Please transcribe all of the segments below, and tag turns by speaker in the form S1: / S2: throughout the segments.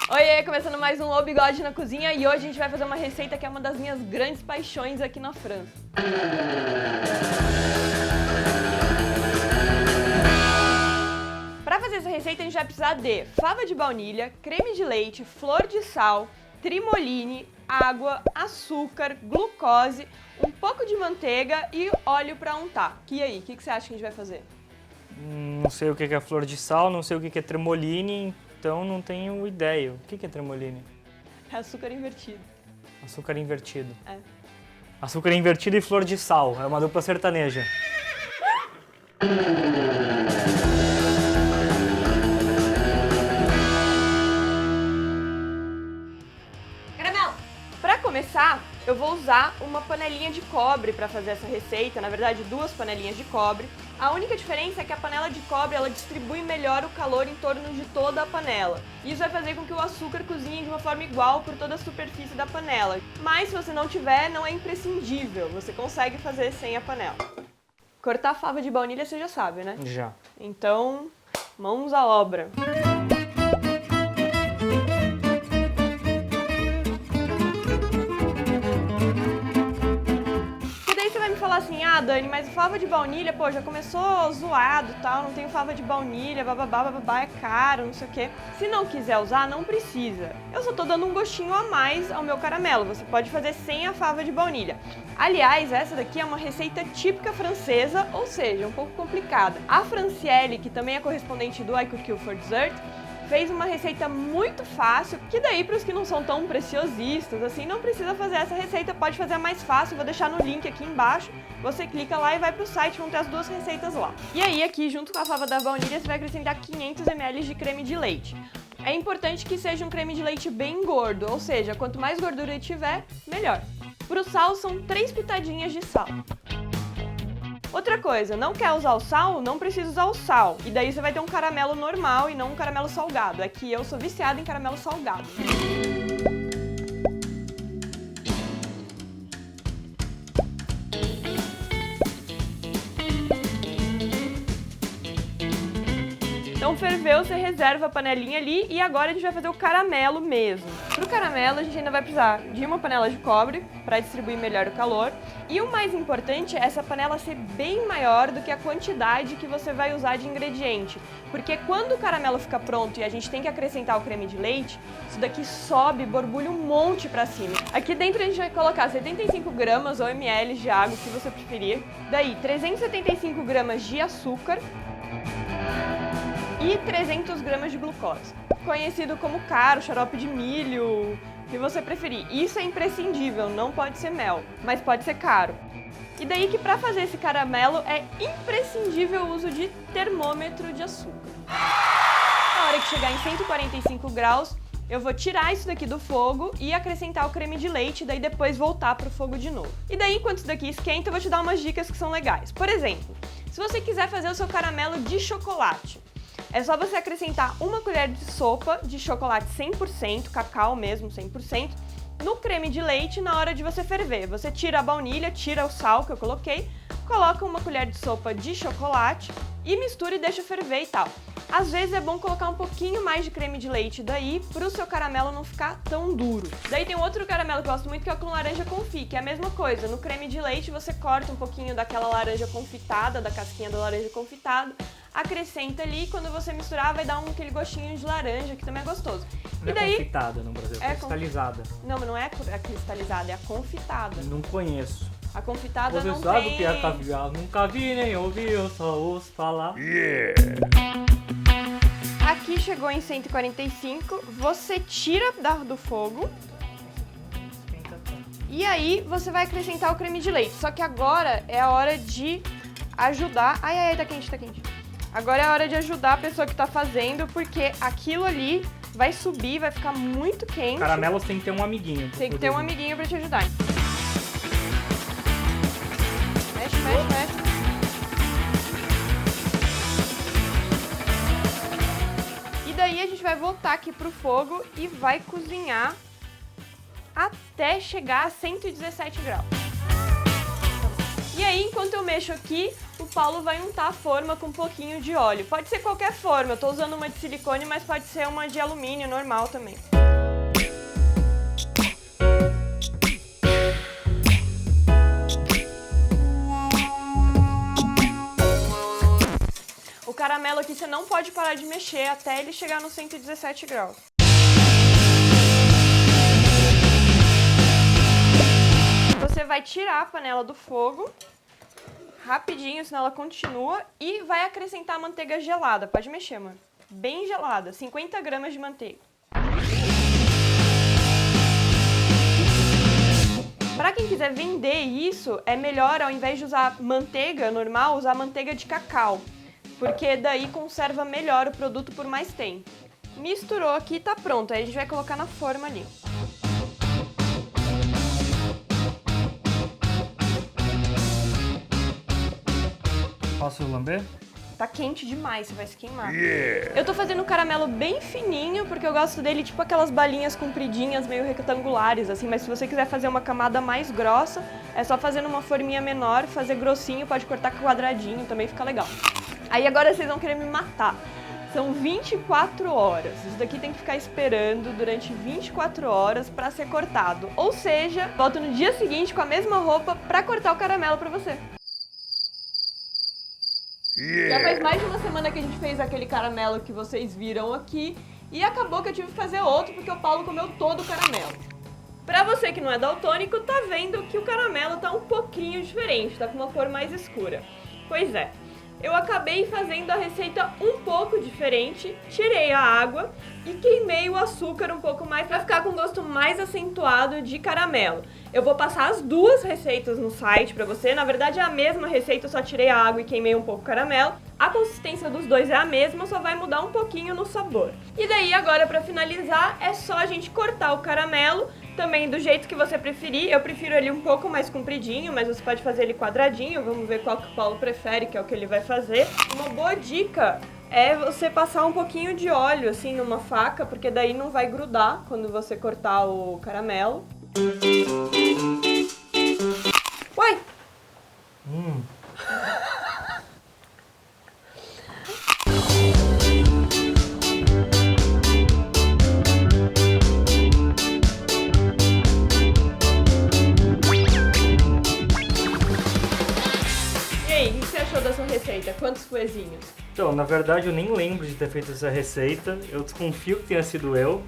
S1: Oiê, começando mais um O Bigode na Cozinha e hoje a gente vai fazer uma receita que é uma das minhas grandes paixões aqui na França. Para fazer essa receita a gente vai precisar de fava de baunilha, creme de leite, flor de sal, trimoline, água, açúcar, glucose, um pouco de manteiga e óleo para untar. E aí, o que você acha que a gente vai fazer?
S2: Não sei o que é flor de sal, não sei o que é tremoline, então não tenho ideia. O que é tremoline?
S1: É açúcar invertido.
S2: Açúcar invertido.
S1: É.
S2: Açúcar invertido e flor de sal, é uma dupla sertaneja.
S1: Para começar, eu vou usar uma panelinha de cobre para fazer essa receita, na verdade 2 panelinhas de cobre. A única diferença é que a panela de cobre ela distribui melhor o calor em torno de toda a panela. Isso vai fazer com que o açúcar cozinhe de uma forma igual por toda a superfície da panela. Mas se você não tiver, não é imprescindível, você consegue fazer sem a panela. Cortar a fava de baunilha você já sabe, né?
S2: Já.
S1: Então, mãos à obra. Falar assim, ah Dani, mas fava de baunilha, pô, já começou zoado e tal, não tenho fava de baunilha, bababá, é caro, não sei o quê. Se não quiser usar, não precisa. Eu só tô dando um gostinho a mais ao meu caramelo, você pode fazer sem a fava de baunilha. Aliás, essa daqui é uma receita típica francesa, ou seja, um pouco complicada. A Franciele, que também é correspondente do I Could Kill for Dessert, fez uma receita muito fácil, que daí para os que não são tão preciosistas, assim, não precisa fazer essa receita, pode fazer a mais fácil, vou deixar no link aqui embaixo, você clica lá e vai pro site, vão ter as 2 receitas lá. E aí aqui, junto com a fava da baunilha, você vai acrescentar 500 ml de creme de leite. É importante que seja um creme de leite bem gordo, ou seja, quanto mais gordura ele tiver, melhor. Pro sal são 3 pitadinhas de sal. Outra coisa, não quer usar o sal? Não precisa usar o sal. E daí você vai ter um caramelo normal e não um caramelo salgado. É que eu sou viciada em caramelo salgado. Então ferveu, você reserva a panelinha ali e agora a gente vai fazer o caramelo mesmo. Pro caramelo a gente ainda vai precisar de uma panela de cobre para distribuir melhor o calor. E o mais importante é essa panela ser bem maior do que a quantidade que você vai usar de ingrediente. Porque quando o caramelo fica pronto e a gente tem que acrescentar o creme de leite, isso daqui sobe, borbulha um monte pra cima. Aqui dentro a gente vai colocar 75 gramas ou ml de água, se você preferir. Daí 375 gramas de açúcar e 300 gramas de glucose, conhecido como caro, xarope de milho, o que você preferir. Isso é imprescindível, não pode ser mel, mas pode ser caro. E daí que para fazer esse caramelo é imprescindível o uso de termômetro de açúcar. Na hora que chegar em 145 graus, eu vou tirar isso daqui do fogo e acrescentar o creme de leite, daí depois voltar para o fogo de novo. E daí, enquanto isso daqui esquenta, eu vou te dar umas dicas que são legais. Por exemplo, se você quiser fazer o seu caramelo de chocolate, é só você acrescentar 1 colher de sopa de chocolate 100%, cacau mesmo 100%, no creme de leite na hora de você ferver. Você tira a baunilha, tira o sal que eu coloquei, coloca 1 colher de sopa de chocolate e mistura e deixa ferver e tal. Às vezes é bom colocar um pouquinho mais de creme de leite daí, para o seu caramelo não ficar tão duro. Daí tem outro caramelo que eu gosto muito, que é o com laranja confit, que é a mesma coisa. No creme de leite você corta um pouquinho daquela laranja confitada, da casquinha da laranja confitada, acrescenta ali e quando você misturar vai dar aquele gostinho de laranja, que também é gostoso.
S2: Não
S1: e daí,
S2: é confitada no Brasil, é cristalizada.
S1: Não, mas não é a cristalizada, é a confitada.
S2: Não conheço.
S1: A confitada
S2: Você
S1: não
S2: sabe
S1: tem...
S2: o que é caviar? Nunca vi nem ouvi, eu só ouço falar.
S3: Yeah!
S1: Aqui chegou em 145, você tira do fogo e aí você vai acrescentar o creme de leite. Só que agora é a hora de ajudar... Ai, tá quente, tá quente. Agora é a hora de ajudar a pessoa que tá fazendo, porque aquilo ali vai subir, vai ficar muito quente.
S2: Caramelos tem que ter um amiguinho.
S1: Tem que ter um amiguinho pra te ajudar. Mexe, mexe, mexe. E daí a gente vai voltar aqui pro fogo e vai cozinhar até chegar a 117 graus. E aí, enquanto eu mexo aqui, o Paulo vai untar a forma com um pouquinho de óleo. Pode ser qualquer forma, eu tô usando uma de silicone, mas pode ser uma de alumínio normal também. O caramelo aqui você não pode parar de mexer até ele chegar nos 117 graus. Você vai tirar a panela do fogo, rapidinho, senão ela continua, e vai acrescentar a manteiga gelada. Pode mexer, mano. Bem gelada, 50 gramas de manteiga. Para quem quiser vender isso, é melhor, ao invés de usar manteiga normal, usar manteiga de cacau, porque daí conserva melhor o produto por mais tempo. Misturou aqui, tá pronto. Aí a gente vai colocar na forma ali.
S2: Posso lamber?
S1: Tá quente demais, você vai se queimar. Eu tô fazendo um caramelo bem fininho, porque eu gosto dele tipo aquelas balinhas compridinhas, meio retangulares, assim. Mas se você quiser fazer uma camada mais grossa, é só fazer numa forminha menor, fazer grossinho, pode cortar quadradinho, também fica legal. Aí agora vocês vão querer me matar. São 24 horas. Isso daqui tem que ficar esperando durante 24 horas pra ser cortado. Ou seja, volto no dia seguinte com a mesma roupa pra cortar o caramelo pra você. Já faz mais de uma semana que a gente fez aquele caramelo que vocês viram aqui e acabou que eu tive que fazer outro porque o Paulo comeu todo o caramelo. Pra você que não é daltônico, tá vendo que o caramelo tá um pouquinho diferente, tá com uma cor mais escura. Pois é, eu acabei fazendo a receita um pouco diferente, tirei a água e queimei o açúcar um pouco mais pra ficar com um gosto mais acentuado de caramelo. Eu vou passar as duas receitas no site pra você, na verdade é a mesma receita, eu só tirei a água e queimei um pouco o caramelo. A consistência dos dois é a mesma, só vai mudar um pouquinho no sabor. E daí agora pra finalizar é só a gente cortar o caramelo, também do jeito que você preferir. Eu prefiro ele um pouco mais compridinho, mas você pode fazer ele quadradinho, vamos ver qual que o Paulo prefere, que é o que ele vai fazer. Uma boa dica é você passar um pouquinho de óleo assim numa faca, porque daí não vai grudar quando você cortar o caramelo. Uai! E aí, o que você achou dessa receita? Quantos fuezinhos?
S2: Então, na verdade eu nem lembro de ter feito essa receita. Eu desconfio que tenha sido eu.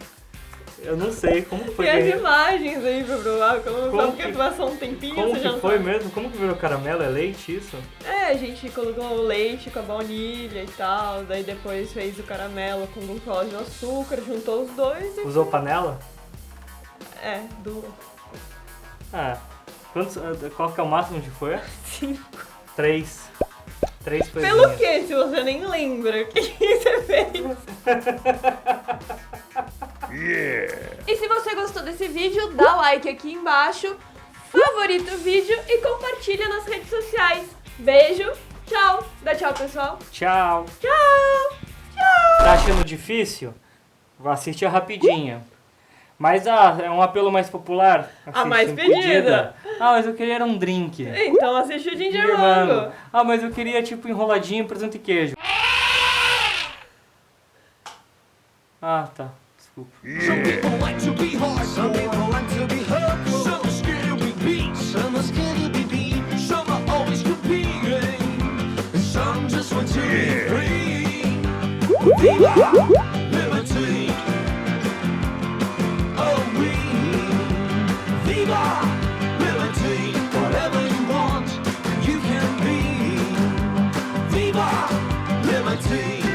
S2: Eu não sei como foi.
S1: Tem as imagens aí pra provar, só porque
S2: que...
S1: passou um tempinho,
S2: como
S1: você já
S2: que
S1: não
S2: foi
S1: sabe.
S2: mesmo? Como que virou caramelo? É leite isso?
S1: É, a gente colocou o leite com a baunilha e tal, daí depois fez o caramelo com glucose e açúcar, juntou os dois e...
S2: Usou panela?
S1: É, duas.
S2: Ah, qual que é o máximo de folha?
S1: 5.
S2: 3 coisinhas.
S1: Pelo que, se você nem lembra? O que você fez? E se você gostou desse vídeo, dá like aqui embaixo, favorita o vídeo e compartilha nas redes sociais. Beijo, tchau. Dá tchau, pessoal.
S2: Tchau.
S1: Tchau. Tchau.
S2: Tá achando difícil? Assiste a rapidinha. Mas é um apelo mais popular.
S1: A mais
S2: Assiste
S1: pedida.
S2: Ah, mas eu queria era um drink.
S1: Então assiste o Ginger Mango.
S2: Ah, mas eu queria tipo enroladinho, presunto e queijo. Ah, tá. Desculpa.
S3: Some people like to be hard, some people like to be hardcore. Some are scared to be beat, some are scared to be beat. Some are always competing, and some just want to be free. Viva liberty! Oh, we viva liberty! Whatever you want, you can be. Viva liberty!